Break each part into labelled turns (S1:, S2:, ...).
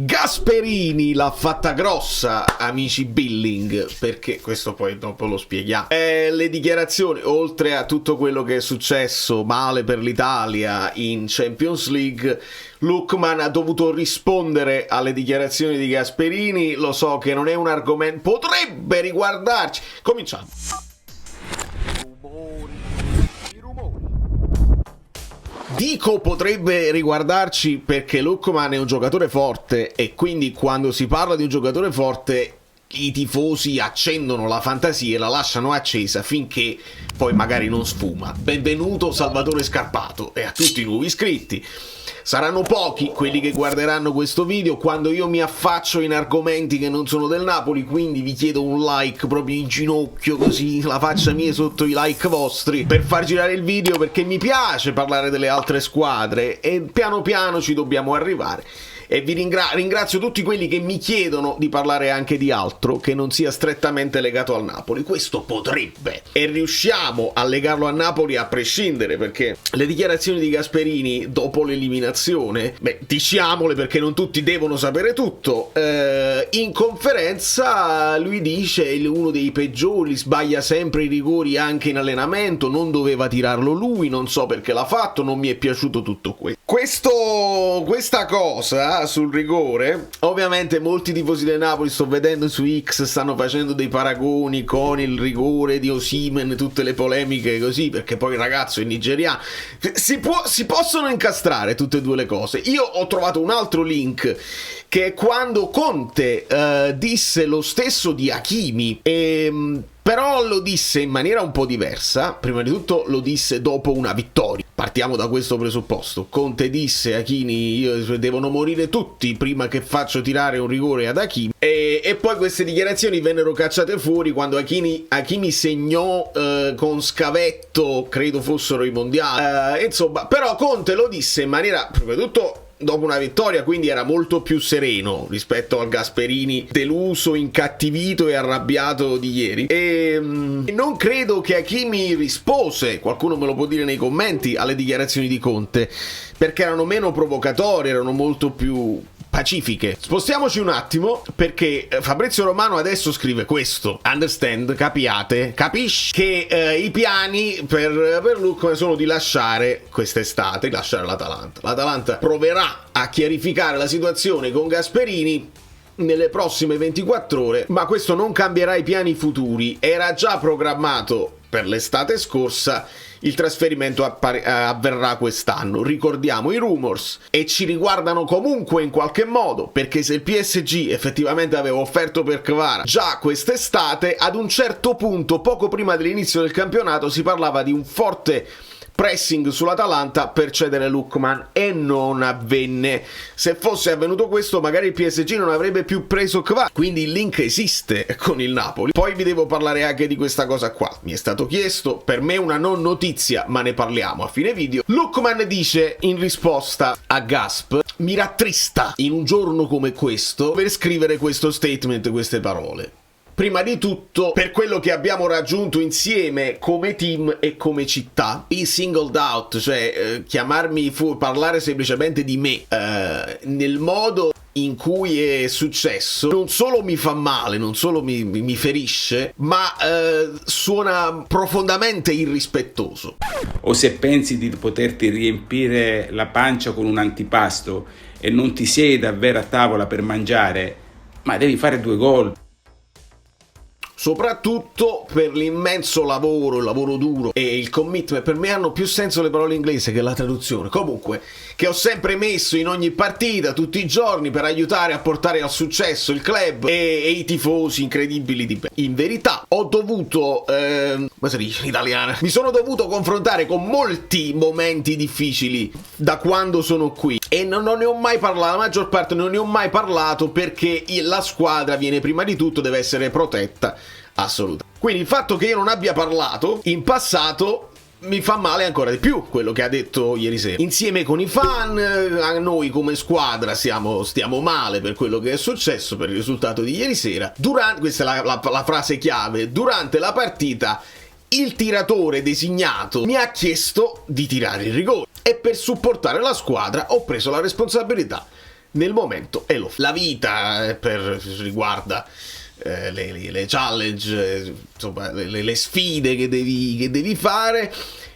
S1: Gasperini l'ha fatta grossa, amici Billing, perché questo poi dopo lo spieghiamo. Le dichiarazioni, oltre a tutto quello che è successo male per l'Italia in Champions League, Lookman ha dovuto rispondere alle dichiarazioni di Gasperini. Lo so che non è un argomento, potrebbe riguardarci. Cominciamo. Dico potrebbe riguardarci perché Lookman è un giocatore forte e quindi quando si parla di un giocatore forte i tifosi accendono la fantasia e la lasciano accesa finché poi magari non sfuma. Benvenuto Salvatore Scarpato e a tutti i nuovi iscritti. Saranno pochi quelli che guarderanno questo video quando io mi affaccio in argomenti che non sono del Napoli, quindi vi chiedo un like proprio in ginocchio, così la faccia mia sotto i like vostri, per far girare il video, perché mi piace parlare delle altre squadre e piano piano ci dobbiamo arrivare. E vi ringrazio tutti quelli che mi chiedono di parlare anche di altro che non sia strettamente legato al Napoli. Questo potrebbe, e riusciamo a legarlo a Napoli a prescindere, perché le dichiarazioni di Gasperini dopo l'eliminazione, diciamole perché non tutti devono sapere tutto, in conferenza lui dice uno dei peggiori, sbaglia sempre i rigori anche in allenamento, non doveva tirarlo lui, non so perché l'ha fatto, non mi è piaciuto tutto questa cosa sul rigore. Ovviamente molti tifosi del Napoli, sto vedendo su X, stanno facendo dei paragoni con il rigore di Osimhen, tutte le polemiche così, perché poi il ragazzo è nigeriano. Si possono incastrare tutte e due le cose. Io ho trovato un altro link che è quando Conte disse lo stesso di Hakimi, però lo disse in maniera un po' diversa. Prima di tutto lo disse dopo una vittoria. Partiamo da questo presupposto. Conte disse a Hakimi: devono morire tutti prima che faccio tirare un rigore ad Hakimi. E poi queste dichiarazioni vennero cacciate fuori quando Hakimi segnò con scavetto, credo fossero i mondiali. Insomma, però Conte lo disse in maniera, prima di tutto, dopo una vittoria, quindi era molto più sereno rispetto al Gasperini deluso, incattivito e arrabbiato di ieri. E non credo che Hakimi rispose, qualcuno me lo può dire nei commenti, alle dichiarazioni di Conte, perché erano meno provocatorie, erano molto più pacifiche. Spostiamoci un attimo, perché Fabrizio Romano adesso scrive questo: understand, capisci che i piani per Luca sono di lasciare quest'estate, lasciare l'Atalanta. L'Atalanta proverà a chiarificare la situazione con Gasperini nelle prossime 24 ore, ma questo non cambierà i piani futuri. Era già programmato per l'estate scorsa, il trasferimento avverrà quest'anno. Ricordiamo i rumors e ci riguardano comunque in qualche modo, perché se il PSG effettivamente aveva offerto per Kvara già quest'estate, ad un certo punto, poco prima dell'inizio del campionato, si parlava di un forte pressing sull'Atalanta per cedere Lookman e non avvenne. Se fosse avvenuto questo, magari il PSG non avrebbe più preso Kvara, quindi il link esiste con il Napoli. Poi vi devo parlare anche di questa cosa qua, mi è stato chiesto, per me una non notizia, ma ne parliamo a fine video. Lookman dice in risposta a Gasp: mi rattrista in un giorno come questo per scrivere questo statement, queste parole. Prima di tutto, per quello che abbiamo raggiunto insieme come team e come città, be singled out, cioè parlare semplicemente di me nel modo in cui è successo, non solo mi fa male, non solo mi ferisce, ma suona profondamente irrispettoso.
S2: O se pensi di poterti riempire la pancia con un antipasto e non ti siedi davvero a tavola per mangiare, ma devi fare 2 gol.
S1: Soprattutto per l'immenso lavoro, il lavoro duro e il commitment. Per me hanno più senso le parole inglesi che la traduzione. Comunque, che ho sempre messo in ogni partita, tutti i giorni, per aiutare a portare al successo il club e i tifosi incredibili di me. In verità, ho dovuto, come si dice in italiano? Mi sono dovuto confrontare con molti momenti difficili da quando sono qui. E non ne ho mai parlato, la maggior parte non ne ho mai parlato, perché la squadra viene prima di tutto, deve essere protetta. Assolutamente. Quindi il fatto che io non abbia parlato in passato mi fa male ancora di più, quello che ha detto ieri sera. Insieme con i fan, a noi come squadra stiamo male per quello che è successo, per il risultato di ieri sera. Questa è la frase chiave: durante la partita il tiratore designato mi ha chiesto di tirare il rigore e per supportare la squadra ho preso la responsabilità nel momento e lo fa. La vita riguarda le challenge, insomma le sfide che devi fare,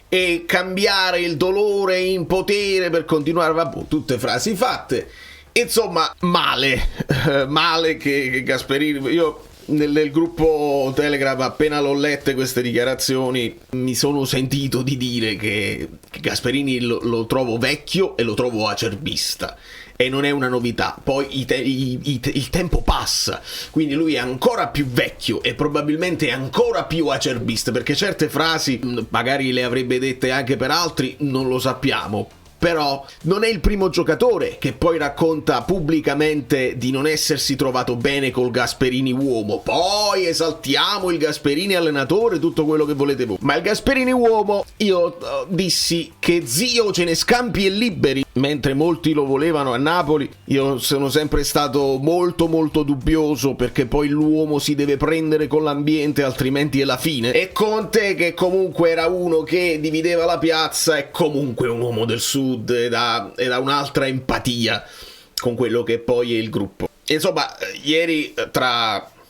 S1: e cambiare il dolore in potere per continuare, vabbè, tutte frasi fatte. Insomma, male che Gasperini. Io nel gruppo Telegram, appena l'ho lette queste dichiarazioni, mi sono sentito di dire che Gasperini lo trovo vecchio e lo trovo acerbista, e non è una novità. Poi il tempo passa, quindi lui è ancora più vecchio e probabilmente è ancora più acerbista, perché certe frasi magari le avrebbe dette anche per altri, non lo sappiamo. Però non è il primo giocatore che poi racconta pubblicamente di non essersi trovato bene col Gasperini uomo. Poi esaltiamo il Gasperini allenatore, tutto quello che volete voi. Ma il Gasperini uomo, io dissi che zio ce ne scampi e liberi, mentre molti lo volevano a Napoli. Io sono sempre stato molto dubbioso, perché poi l'uomo si deve prendere con l'ambiente, altrimenti è la fine. E Conte, che comunque era uno che divideva la piazza, è comunque un uomo del sud, e da un'altra empatia con quello che poi è il gruppo. Insomma, ieri,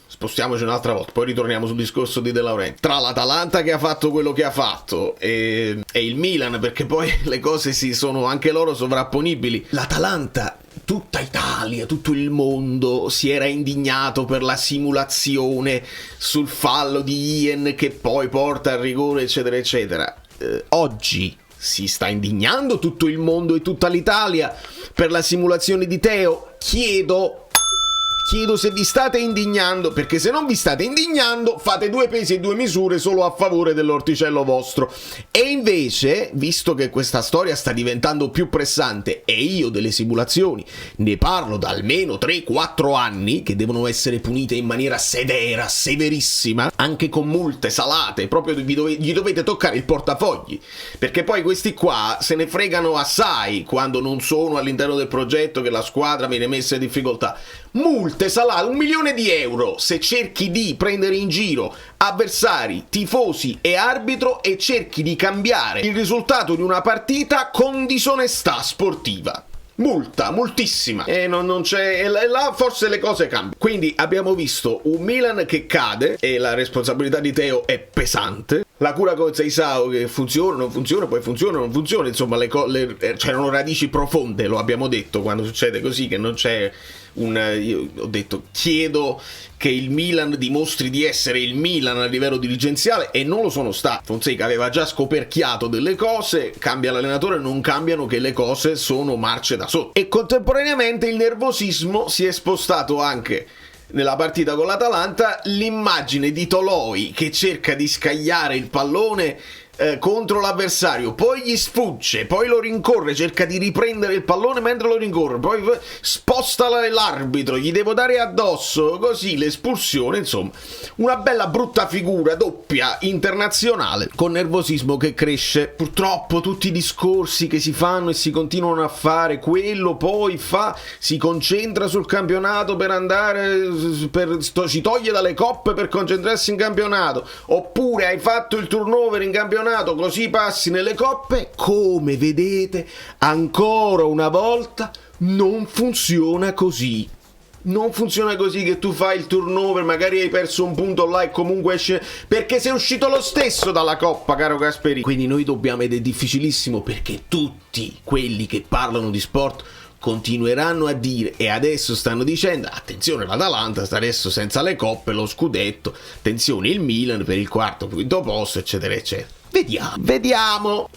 S1: spostiamoci un'altra volta, poi ritorniamo sul discorso di De Laurentiis, tra l'Atalanta che ha fatto quello che ha fatto e il Milan, perché poi le cose sono anche loro sovrapponibili. L'Atalanta, tutta Italia, tutto il mondo si era indignato per la simulazione sul fallo di Ian che poi porta al rigore, eccetera eccetera. Oggi si sta indignando tutto il mondo e tutta l'Italia per la simulazione di Teo. Chiedo se vi state indignando, perché se non vi state indignando fate 2 pesi e 2 misure solo a favore dell'orticello vostro. E invece, visto che questa storia sta diventando più pressante e io delle simulazioni ne parlo da almeno 3-4 anni, che devono essere punite in maniera severa, severissima, anche con multe salate, proprio gli dovete toccare il portafogli, perché poi questi qua se ne fregano assai quando non sono all'interno del progetto, che la squadra viene messa in difficoltà. Multe salate, 1 milione di euro se cerchi di prendere in giro avversari, tifosi e arbitro e cerchi di cambiare il risultato di una partita con disonestà sportiva. Multissima, e non c'è, e là forse le cose cambiano. Quindi abbiamo visto un Milan che cade e la responsabilità di Teo è pesante. La cura con Seisao che funziona, non funziona, poi funziona, non funziona. Insomma, c'erano radici profonde, lo abbiamo detto, quando succede così, che non c'è io ho detto, chiedo che il Milan dimostri di essere il Milan a livello dirigenziale, e non lo sono stato. Fonseca aveva già scoperchiato delle cose, cambia l'allenatore, non cambiano, che le cose sono marce da sotto. E contemporaneamente il nervosismo si è spostato anche nella partita con l'Atalanta. L'immagine di Toloi che cerca di scagliare il pallone contro l'avversario, poi gli sfugge, poi lo rincorre, cerca di riprendere il pallone mentre lo rincorre, poi sposta l'arbitro, gli devo dare addosso, così l'espulsione. Insomma, una bella brutta figura doppia internazionale, con nervosismo che cresce. Purtroppo tutti i discorsi che si fanno e si continuano a fare, quello poi si concentra sul campionato per andare ci toglie dalle coppe per concentrarsi in campionato, oppure hai fatto il turnover in campionato così passi nelle coppe. Come vedete, ancora una volta non funziona così. Non funziona così, che tu fai il turnover, magari hai perso un punto là e comunque esce, perché sei uscito lo stesso dalla coppa, caro Gasperini. Quindi noi dobbiamo, ed è difficilissimo, perché tutti quelli che parlano di sport continueranno a dire, e adesso stanno dicendo, attenzione l'Atalanta sta adesso senza le coppe, lo scudetto, attenzione il Milan per il 4-5 posto, eccetera eccetera. Vediamo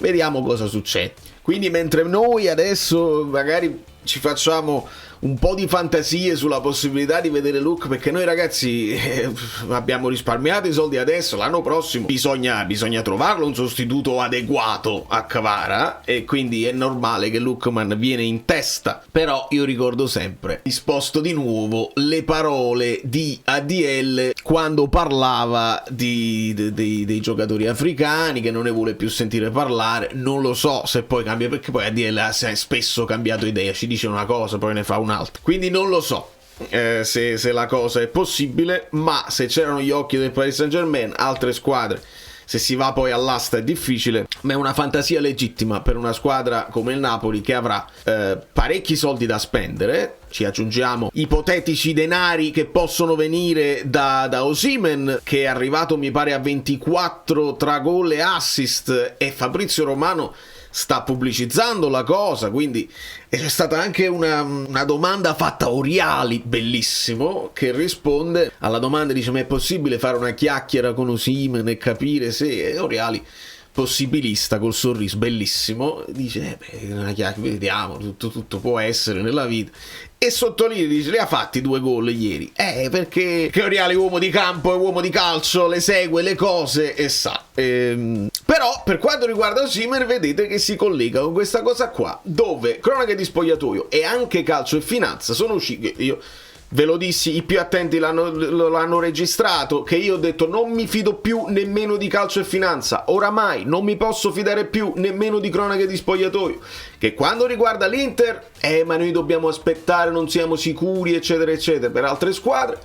S1: cosa succede. Quindi mentre noi adesso magari ci facciamo un po' di fantasie sulla possibilità di vedere Luke, perché noi ragazzi abbiamo risparmiato i soldi adesso, l'anno prossimo bisogna trovarlo un sostituto adeguato a Kvara, e quindi è normale che Lookman viene in testa. Però io ricordo sempre, risposto di nuovo, le parole di ADL quando parlava dei giocatori africani, che non ne vuole più sentire parlare. Non lo so se poi cambia, perché poi ADL ha spesso cambiato idea, ci dice una cosa poi ne fa un'altra, quindi non lo so se la cosa è possibile. Ma se c'erano gli occhi del Paris Saint-Germain, altre squadre se si va poi all'asta è difficile, ma è una fantasia legittima per una squadra come il Napoli che avrà parecchi soldi da spendere. Ci aggiungiamo ipotetici denari che possono venire da Osimhen, che è arrivato mi pare a 24 tra gol e assist, e Fabrizio Romano sta pubblicizzando la cosa, quindi c'è stata anche una domanda fatta a Oriali, bellissimo, che risponde alla domanda, dice: ma è possibile fare una chiacchiera con Osimhen e capire se... E Oriali, possibilista col sorriso, bellissimo, dice una chiacchiera, vediamo, tutto può essere nella vita, e sottolinea, dice: li ha fatti 2 gol ieri, perché che Oriali è uomo di campo, è uomo di calcio, le segue le cose e sa. Però per quanto riguarda Osimhen, vedete che si collega con questa cosa qua, dove cronache di spogliatoio e anche calcio e finanza sono usciti. Io ve lo dissi, i più attenti l'hanno registrato, che io ho detto non mi fido più nemmeno di calcio e finanza, oramai non mi posso fidare più nemmeno di cronache di spogliatoio, che quando riguarda l'Inter, ma noi dobbiamo aspettare, non siamo sicuri, eccetera eccetera, per altre squadre.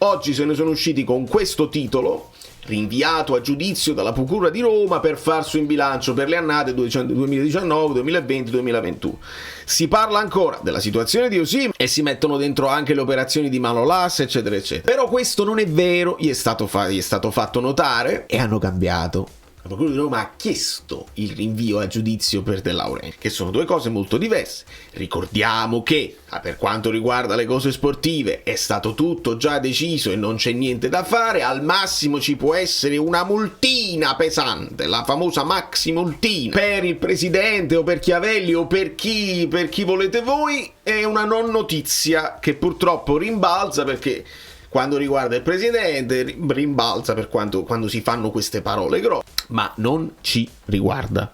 S1: Oggi se ne sono usciti con questo titolo, rinviato a giudizio dalla Procura di Roma per far su in bilancio per le annate 2019, 2020, 2021. Si parla ancora della situazione di Osimhen e si mettono dentro anche le operazioni di Manolas, eccetera eccetera. Però questo non è vero, gli è stato fatto notare e hanno cambiato. La Procura di Roma ha chiesto il rinvio a giudizio per De Laurentiis, che sono 2 cose molto diverse. Ricordiamo che, per quanto riguarda le cose sportive, è stato tutto già deciso e non c'è niente da fare. Al massimo ci può essere una multina pesante, la famosa maxi multina, per il presidente o per Chiavelli o per chi volete voi. È una non notizia che purtroppo rimbalza, perché quando riguarda il presidente rimbalza quando si fanno queste parole grosse, ma non ci riguarda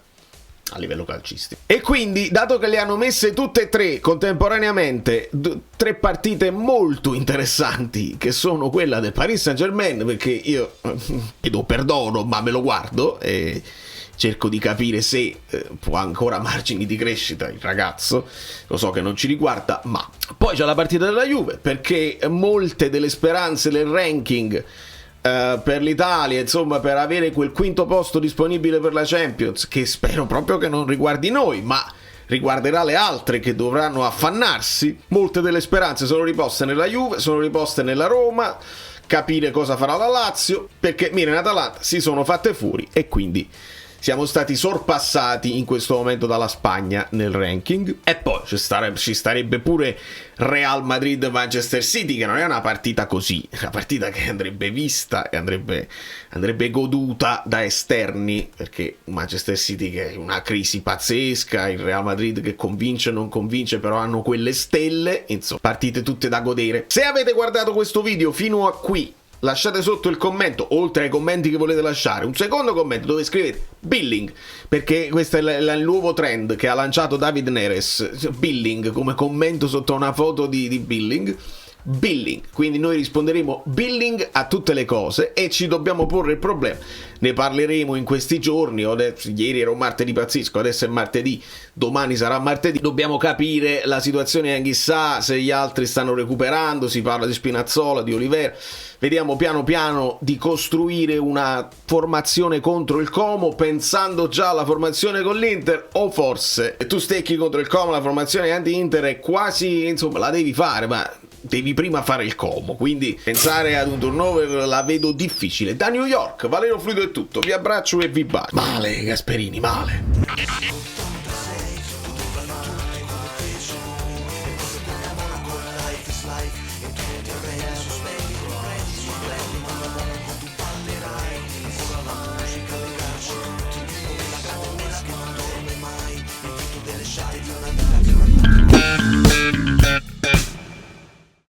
S1: a livello calcistico. E quindi, dato che le hanno messe tutte e 3 contemporaneamente, 3 partite molto interessanti, che sono quella del Paris Saint-Germain, perché io chiedo perdono ma me lo guardo e cerco di capire se può ancora margini di crescita il ragazzo, lo so che non ci riguarda, ma poi c'è la partita della Juve, perché molte delle speranze del ranking per l'Italia, insomma, per avere quel 5° posto disponibile per la Champions, che spero proprio che non riguardi noi, ma riguarderà le altre che dovranno affannarsi, molte delle speranze sono riposte nella Juve, sono riposte nella Roma, capire cosa farà la Lazio, perché Milan e Atalanta si sono fatte fuori e quindi siamo stati sorpassati in questo momento dalla Spagna nel ranking. E poi ci starebbe pure Real Madrid-Manchester City, che non è una partita così, è una partita che andrebbe vista e andrebbe goduta da esterni, perché Manchester City che è una crisi pazzesca, il Real Madrid che convince non convince, però hanno quelle stelle, insomma, partite tutte da godere. Se avete guardato questo video fino a qui, lasciate sotto il commento, oltre ai commenti che volete lasciare, un secondo commento dove scrivete Billing, perché questo è il nuovo trend che ha lanciato David Neres, Billing, come commento sotto una foto di Billing. Quindi noi risponderemo Billing a tutte le cose e ci dobbiamo porre il problema. Ne parleremo in questi giorni. Ieri era un martedì pazzesco, adesso è martedì, domani sarà martedì. Dobbiamo capire la situazione, chissà se gli altri stanno recuperando. Si parla di Spinazzola, di Olivera. Vediamo piano piano di costruire una formazione contro il Como, pensando già alla formazione con l'Inter, o forse tu stecchi contro il Como, la formazione anti-Inter è quasi, insomma, la devi fare, ma devi prima fare il Como, quindi pensare ad un turnover la vedo difficile. Da New York, Valerio Fluido è tutto, vi abbraccio e vi bacio. Male, Gasperini, male.